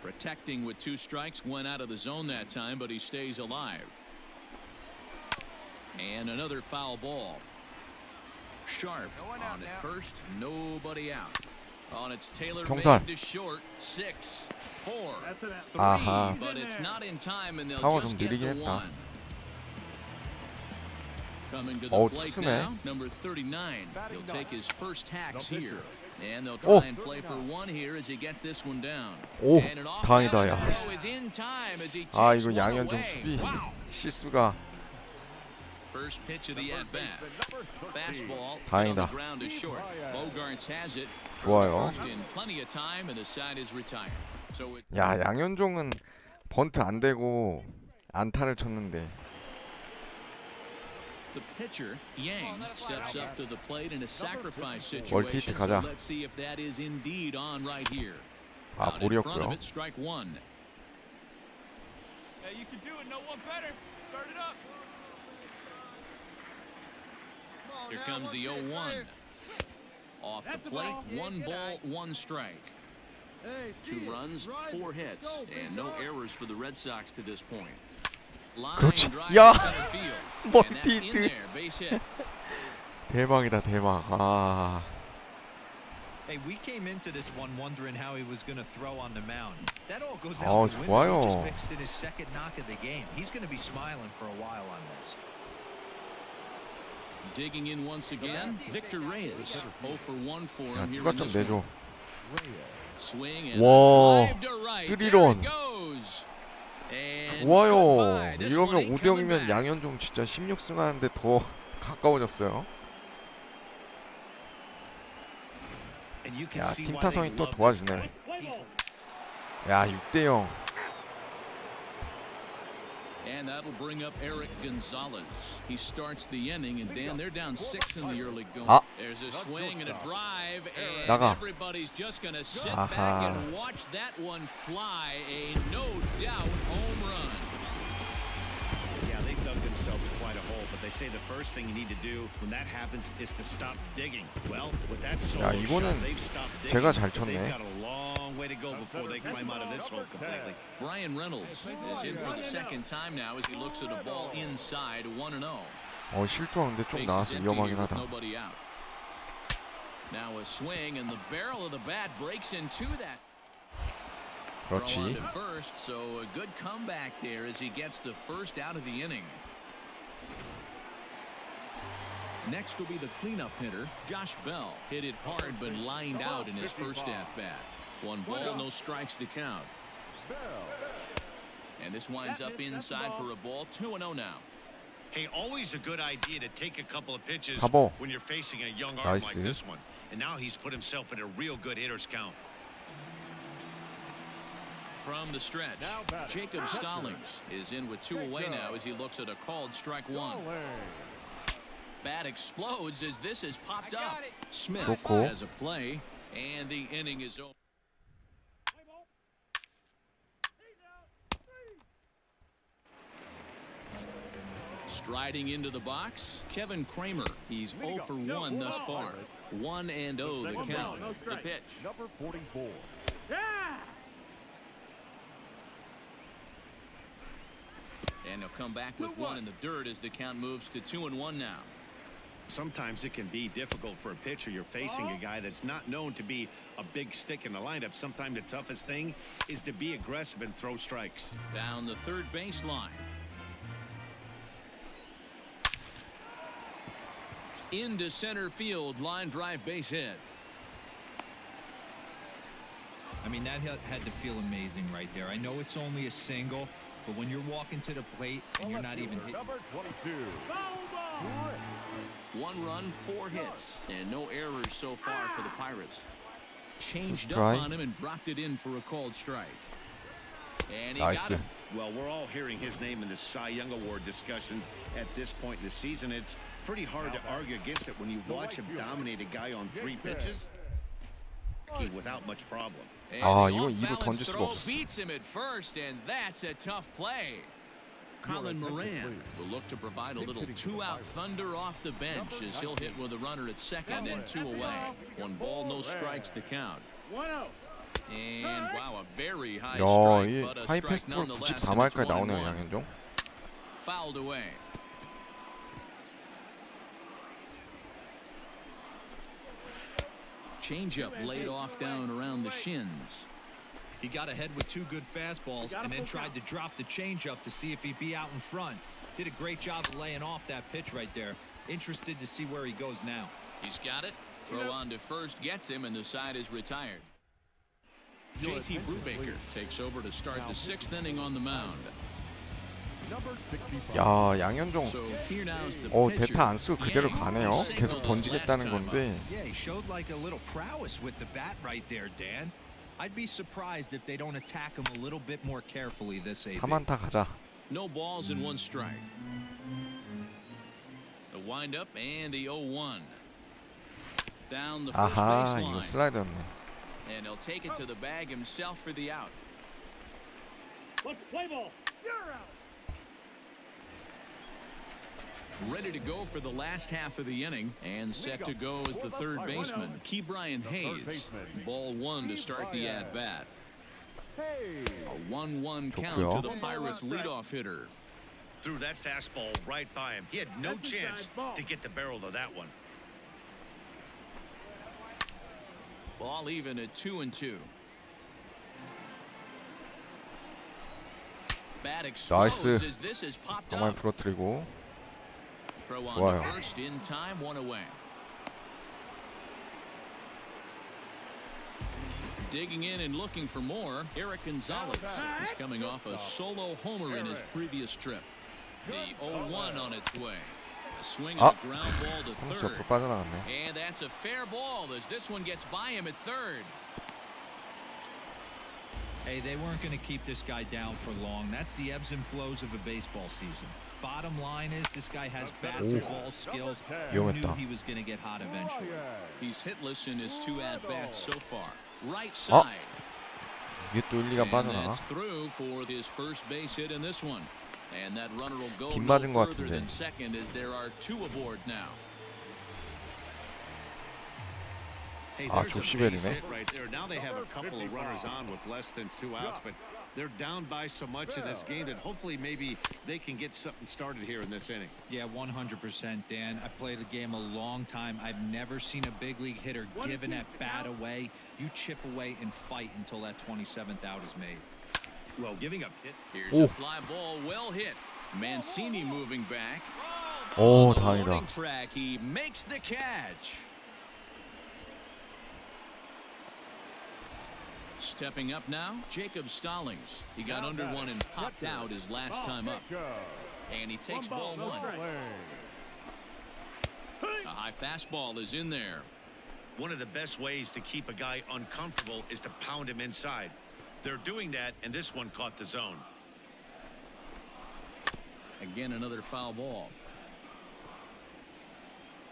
Speaker 1: Protecting with 2 strikes, went out of the zone that time, but he stays alive. And another foul ball. Sharp on at first, nobody out. On its Taylor
Speaker 2: 경찰.
Speaker 1: made to short, 6, 4, 3,
Speaker 2: 아하.
Speaker 1: but it's not in time, and they'll
Speaker 2: 파워
Speaker 1: just
Speaker 2: 좀
Speaker 1: get
Speaker 2: 느리긴
Speaker 1: the
Speaker 2: 했다.
Speaker 1: 1. Coming to the
Speaker 2: 어우,
Speaker 1: plate
Speaker 2: 투수네.
Speaker 1: now, number 39. He'll take his first hacks here. And they'll
Speaker 2: 오.
Speaker 1: try and play for 1 here as he gets this one down.
Speaker 2: 오,
Speaker 1: And an
Speaker 2: 다행이다,
Speaker 1: off-balance
Speaker 2: 야.
Speaker 1: throw is in time as he
Speaker 2: 아,
Speaker 1: takes
Speaker 2: 이거
Speaker 1: one
Speaker 2: 양현종
Speaker 1: away.
Speaker 2: 수비
Speaker 1: Wow.
Speaker 2: 실수가
Speaker 1: First pitch of the at-bat. Fastball on the
Speaker 2: 다행이다.
Speaker 1: ground is short. Bogarts has it.
Speaker 2: 좋아요.
Speaker 1: First in plenty of time, and the side is retired. So it,
Speaker 2: 야, 양현종은 번트 안 되고 안타를 쳤는데
Speaker 1: the pitcher, Yang, steps up to the plate in a sacrifice
Speaker 2: 멀티
Speaker 1: situation.
Speaker 2: 히트 가자.
Speaker 1: So let's see if that is indeed on right here.
Speaker 2: 아,
Speaker 1: Out in front of
Speaker 2: 볼이었고요.
Speaker 1: it, strike 1.
Speaker 8: Hey, you can do it. No one better. Start it up.
Speaker 1: Here comes the 0-1. Off the plate, 1 ball, 1 strike. 2 runs, 4 hits, and no errors for the Red Sox to this point. Line
Speaker 2: 그렇지.
Speaker 1: drive
Speaker 2: 야,
Speaker 1: to center field. And
Speaker 2: 멀티
Speaker 1: that's in
Speaker 2: 히트.
Speaker 1: there, base hit.
Speaker 2: 대박이다, 대박. 아,
Speaker 4: Hey, we came into this one wondering how he was going to throw on the mound. That all goes
Speaker 2: 어,
Speaker 4: out the window.
Speaker 2: 좋아요.
Speaker 4: He just mixed in his second knock of the game. He's going to be smiling for a while on this.
Speaker 1: Digging in once again, Victor Reyes. 0 for 1 for
Speaker 2: 야,
Speaker 1: him here
Speaker 2: 추가
Speaker 1: in
Speaker 2: 좀
Speaker 1: this
Speaker 2: 내줘.
Speaker 1: one. Swing and
Speaker 2: 와,
Speaker 1: drive to right.
Speaker 2: 3런.
Speaker 1: There it goes. And
Speaker 2: 좋아요.
Speaker 1: goodbye. This one
Speaker 2: 이러면
Speaker 1: ain't coming
Speaker 2: 5대0이면
Speaker 1: back.
Speaker 2: 양현종 진짜 16승 하는데 더 가까워졌어요.
Speaker 4: And you can
Speaker 2: 야,
Speaker 4: see
Speaker 2: 팀
Speaker 4: why they
Speaker 2: 타성이 또
Speaker 4: love this
Speaker 2: 도와주네.
Speaker 4: guy.
Speaker 2: 야, 6대0.
Speaker 1: And that'll bring up Eric Gonzalez. He starts the inning, and Dan, they're down 6 in the early going.
Speaker 2: 아.
Speaker 1: There's a swing and a drive, and
Speaker 2: 나가.
Speaker 1: everybody's just going to sit
Speaker 2: 아하.
Speaker 1: back and watch that one fly. A no-doubt home run.
Speaker 4: Yeah, they've done
Speaker 3: dug themselves quite a hole, but they say the first thing you need to do when that happens is to stop digging. Well, with that solo
Speaker 2: 이거는
Speaker 3: shot, they've stopped digging.
Speaker 2: 제가 잘
Speaker 3: They've
Speaker 2: 쳤네.
Speaker 3: got a long way to go before they climb out of this hole completely.
Speaker 1: Brian Reynolds is in for the second time now as he looks at a ball inside 1-0.
Speaker 2: 실수하는데 좀 나와서 위험하긴 하다.
Speaker 1: Nobody out. Now a swing and the barrel of the bat breaks into that.
Speaker 2: 그렇지.
Speaker 1: Throw on to first, so a good comeback there as he gets the first out of the inning. Next will be the cleanup hitter, Josh Bell. Hit it hard but lined out in his first at-bat. 1 ball, no strikes to count. And this winds up inside for a ball. 2-0 now.
Speaker 3: Hey, always a good idea to take a couple of pitches
Speaker 2: 잡어.
Speaker 3: when you're facing a young arm
Speaker 2: 나이스.
Speaker 3: like this one. And now he's put himself in a real good hitter's count.
Speaker 1: From the stretch, Jacob Stallings is in with 2 away now as he looks at a called strike 1. Bat explodes as this is popped up. Smith
Speaker 2: 좋고.
Speaker 1: has a play, and the inning is over. Striding into the box, Kevin Kramer. He's 0 for 1 thus far. 1-0 the count. The pitch.
Speaker 7: Number 44. Yeah!
Speaker 1: And he'll come back with 1 in the dirt as the count moves to 2-1 now.
Speaker 3: Sometimes it can be difficult for a pitcher. You're facing a guy that's not known to be a big stick in the lineup. Sometimes the toughest thing is to be aggressive and throw strikes.
Speaker 1: Down the third baseline. Into center field, line drive base hit.
Speaker 4: I mean, that had to feel amazing right there. I know it's only a single, but when you're walking to the plate and you're not even hitting.
Speaker 7: Number 22.
Speaker 1: 1 run, 4 hits, and no errors so far for the Pirates. Changed up
Speaker 2: Strike.
Speaker 1: on him and dropped it in for a called strike. And he
Speaker 2: 나이스.
Speaker 1: got him.
Speaker 3: Well, we're all hearing his name in the Cy Young Award discussion at this point in the season. It's pretty hard to argue against it when you watch him dominate a guy on 3 pitches without much problem.
Speaker 1: And
Speaker 2: 아,
Speaker 1: the
Speaker 2: 이건 이루
Speaker 1: off-balance
Speaker 2: 던질 수가
Speaker 1: throw
Speaker 2: 없었어.
Speaker 1: beats him at first, and that's a tough play. Colin Moran will look to provide a little 2-out thunder off the bench as he'll hit with a runner at second and 2 away. 1 ball, no strikes to count.
Speaker 7: 1-0.
Speaker 1: And wow, a very high
Speaker 2: 야,
Speaker 1: strike,
Speaker 2: 이
Speaker 1: but a
Speaker 2: 하이
Speaker 1: strike
Speaker 2: 패스트볼
Speaker 1: nonetheless.
Speaker 2: 94마일까지
Speaker 1: and it's
Speaker 2: 나오네요,
Speaker 1: 1-1.
Speaker 2: 양현종.
Speaker 1: Fouled away. Changeup laid off down around the shins.
Speaker 4: He got ahead with 2 good fastballs and then tried to drop the changeup to see if he'd be out in front. Did a great job of laying off that pitch right there. Interested to see where he goes now.
Speaker 1: He's got it. Throw on to first gets him, and the side is retired. JT Brubaker takes over to start the 6th inning on the mound.
Speaker 7: Number 65.
Speaker 2: 야, 양현종.
Speaker 1: So here now's the
Speaker 2: 대타
Speaker 1: pitcher.
Speaker 2: 안 쓰고 그대로 가네요. 계속 던지겠다는 건데.
Speaker 4: Yeah, he showed like a little prowess with the bat right there, Dan. I'd be surprised if they don't attack him a little bit more carefully this AB.
Speaker 2: 3안타 가자.
Speaker 1: No balls and 1 strike. The windup and the 0-1. Down the first
Speaker 2: 아하, 이거
Speaker 1: baseline.
Speaker 2: 슬라이더였네.
Speaker 1: And he'll take it to the bag himself for the out.
Speaker 7: Let's play ball. You're out.
Speaker 1: Ready to go for the last half of the inning and set to go as the third baseman, Key Brian Hayes. Ball 1 to start the at-bat.
Speaker 7: Hey.
Speaker 1: A 1-1 count
Speaker 2: 좋고요.
Speaker 1: to the Pirates leadoff hitter.
Speaker 3: Threw that fastball right by him. He had no
Speaker 7: That's a
Speaker 3: chance
Speaker 7: bad ball.
Speaker 3: to get the barrel of that one.
Speaker 1: Ball even at 2-2. Bat explodes
Speaker 2: 나이스.
Speaker 1: as this is popped
Speaker 2: 정말
Speaker 1: up.
Speaker 2: 부러뜨리고.
Speaker 1: Throw on
Speaker 2: 좋아요.
Speaker 1: to first in time, 1 away. Digging in and looking for more, Eric Gonzalez is coming off a solo homer in his previous trip. The 0-1 on its way. A swing and a ground ball to
Speaker 2: 선수
Speaker 1: third.
Speaker 2: 옆으로 빠져나갔네.
Speaker 1: And that's a fair ball as this one gets by him at third.
Speaker 4: Hey, they weren't going to keep this guy down for long. That's the ebbs and flows of a baseball season. Bottom line is this guy has bat-to-ball skills. You knew
Speaker 2: 위험했다.
Speaker 4: he was going to get hot eventually.
Speaker 1: He's hitless in his 2 at-bats so far. Right side.
Speaker 2: 이게 또 1, 2가
Speaker 1: And
Speaker 2: 빠져나가.
Speaker 1: that's through for his first base hit in this one. And that runner will go
Speaker 2: 빗
Speaker 1: no
Speaker 2: 맞은 것
Speaker 1: further
Speaker 2: 같은데.
Speaker 1: than second as there are two aboard now.
Speaker 3: Hey,
Speaker 2: 아,
Speaker 3: there's a
Speaker 2: 조시벨이네.
Speaker 3: base hit right there. Now they have a couple of runners on with less than 2 outs, but they're down by so much in this game that hopefully maybe they can get something started here in this inning.
Speaker 4: Yeah, 100%, Dan. I played the game a long time. I've never seen a big league hitter give an at-bat away. You chip away and fight until that 27th out is made.
Speaker 3: Well, giving up hit.
Speaker 1: Here's
Speaker 2: 오.
Speaker 1: a fly ball, well hit. Mancini moving back.
Speaker 2: 오,
Speaker 1: On the
Speaker 2: 다행이다.
Speaker 1: loading track, he makes the catch. Stepping up now, Jacob Stallings. He got under one and popped out his last time up. And he takes ball one. A high fastball is in there.
Speaker 3: One of the best ways to keep a guy uncomfortable is to pound him inside. They're doing that, and this one caught the zone.
Speaker 1: Again, another foul ball.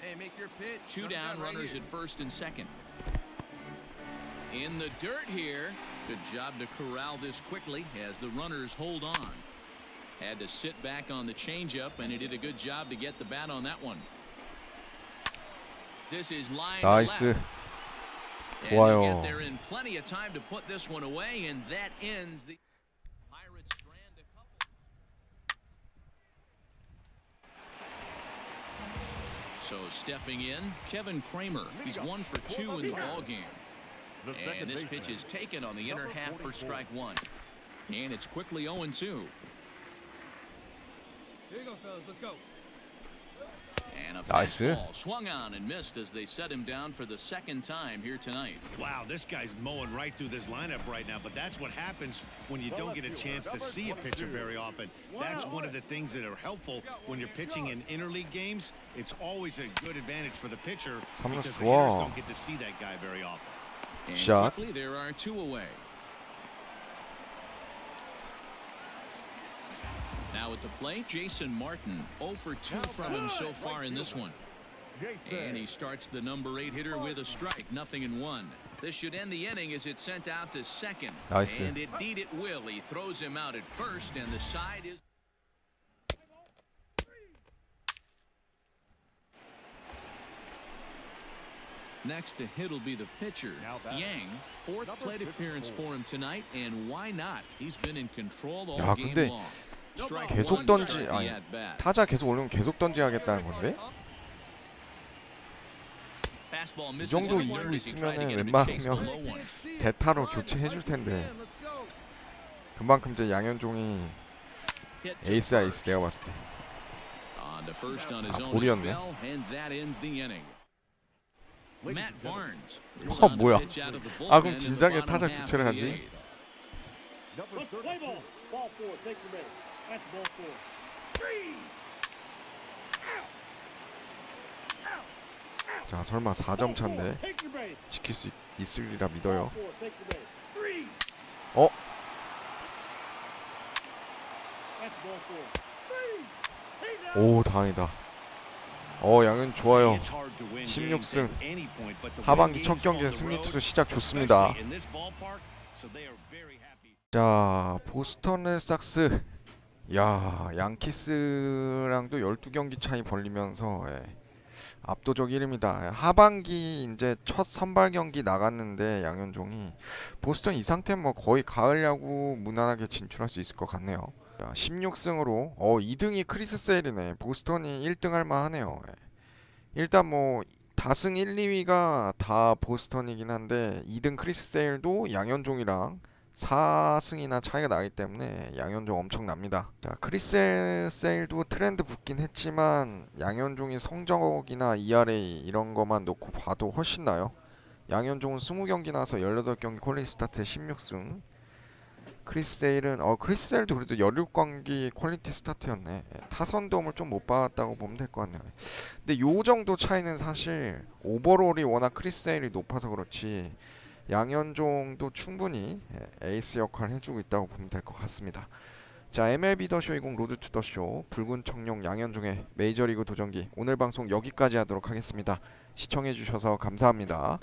Speaker 8: Hey, make your pitch.
Speaker 1: Two down, runners at first and second. In the dirt here. Good job to corral this quickly as the runners hold on. Had to sit back on the changeup, and he did a good job to get the bat on that one. This is line
Speaker 2: 나이스.
Speaker 1: left. And
Speaker 2: 좋아요.
Speaker 1: they get there in plenty of time to put this one away, and that ends the Pirates strand a couple. So stepping in, Kevin Kramer. He's 1 for 2 in the ball game. And this pitch is taken on the inner half for strike one. And it's quickly 0-2.
Speaker 8: Here you go, fellas. Let's go.
Speaker 1: And a
Speaker 2: 나이스.
Speaker 1: fastball swung on and missed as they set him down for the second time here tonight.
Speaker 3: Wow, this guy's mowing right through this lineup right now, but that's what happens when you don't get a chance to see a pitcher very often. That's one of the things that are helpful when you're pitching in interleague games. It's always a good advantage for the pitcher because the hitters don't get to see that guy very often.
Speaker 1: And
Speaker 2: Shot.
Speaker 1: quickly there are two away. Now at the plate, Jason Martin. 0 for 2 from him so far in this one. And he starts the number 8 hitter with a strike, 0-1. This should end the inning as it's sent out to second.
Speaker 2: 나이스.
Speaker 1: And indeed it will. He throws him out at first, and the side is. Next to hit will be the pitcher, Yang. 4th plate appearance for him tonight, and why not? He's been in control all
Speaker 2: 야,
Speaker 1: game
Speaker 2: 근데
Speaker 1: long. Strike
Speaker 2: 계속
Speaker 1: one to
Speaker 2: 던지
Speaker 1: start the
Speaker 2: 아니
Speaker 1: at-bat.
Speaker 2: 타자 계속 올리면 계속 던지하겠다는 건데?
Speaker 1: Fastball
Speaker 2: 이
Speaker 1: misses
Speaker 2: 정도
Speaker 1: him hard
Speaker 2: 이기고
Speaker 1: as he tried to
Speaker 2: 있으면은
Speaker 1: get him to chase the
Speaker 2: 웬만하면
Speaker 1: low one.
Speaker 2: 대타로 교체해 줄 텐데. 그만큼 이제 양현종이
Speaker 1: Hit to
Speaker 2: 에이스야
Speaker 1: first.
Speaker 2: 에이스 내가 봤을 때.
Speaker 1: On to first on his
Speaker 2: 아,
Speaker 1: own as
Speaker 2: 볼이었네.
Speaker 1: well, and that ends the inning. Matt Barnes. is
Speaker 2: 아,
Speaker 1: on to
Speaker 2: 뭐야.
Speaker 1: pitch out of the
Speaker 2: 아,
Speaker 1: bullpen
Speaker 2: 그럼
Speaker 1: in the
Speaker 2: 진작에
Speaker 1: bottom
Speaker 2: 타자
Speaker 1: half
Speaker 2: 교체를
Speaker 1: of the
Speaker 2: 하지.
Speaker 1: 8th.
Speaker 7: Let's play ball. Ball 4. Take your minute. That's ball 4. 3.
Speaker 2: 자, 설마 4점 차인데
Speaker 7: Take your base.
Speaker 2: 지킬 수 있으리라 믿어요.
Speaker 7: Ball 4. Take your base. 3.
Speaker 2: 어?
Speaker 7: That's ball 4. 3. He's out.
Speaker 2: 오, 다행이다. 양현 좋아요.
Speaker 3: It's hard to win
Speaker 2: 16승.
Speaker 3: games at any point, but to win
Speaker 2: 하반기 첫
Speaker 3: games
Speaker 2: 경기에
Speaker 3: on the
Speaker 2: 승리
Speaker 3: road,
Speaker 2: 투수 시작 좋습니다.
Speaker 3: especially in this ballpark, so they are very happy.
Speaker 2: 자, 보스턴 레드삭스. 야, 양키스랑도 12경기 차이 벌리면서 압도적 1위입니다. 하반기 이제 첫 선발 경기 나갔는데 양현종이 보스턴 이 상태면 뭐 거의 가을 야구 무난하게 진출할 수 있을 것 같네요. 자, 16승으로 2등이 크리스 세일이네. 보스턴이 1등 할 만하네요. 일단 뭐 다승 1, 2위가 다 보스턴이긴 한데 2등 크리스 세일도 양현종이랑 4승이나 차이가 나기 때문에 양현종 엄청납니다. 자, 크리스 세일도 트렌드 붙긴 했지만 양현종이 성적이나 ERA 이런 것만 놓고 봐도 훨씬 나요. 양현종은 20경기 나서 18경기 퀄리티 스타트에 16승. 크리스 세일은 크리스 세일도 그래도 16경기 퀄리티 스타트였네. 타선 도움을 좀 못 받았다고 보면 될 것 같네요. 근데 요 정도 차이는 사실 오버롤이 워낙 크리스 세일이 높아서 그렇지 양현종도 충분히 에이스 역할을 해주고 있다고 보면 될 것 같습니다. 자, MLB 더쇼 20 로드 투 더쇼 붉은 청룡 양현종의 메이저리그 도전기 오늘 방송 여기까지 하도록 하겠습니다. 시청해주셔서 감사합니다.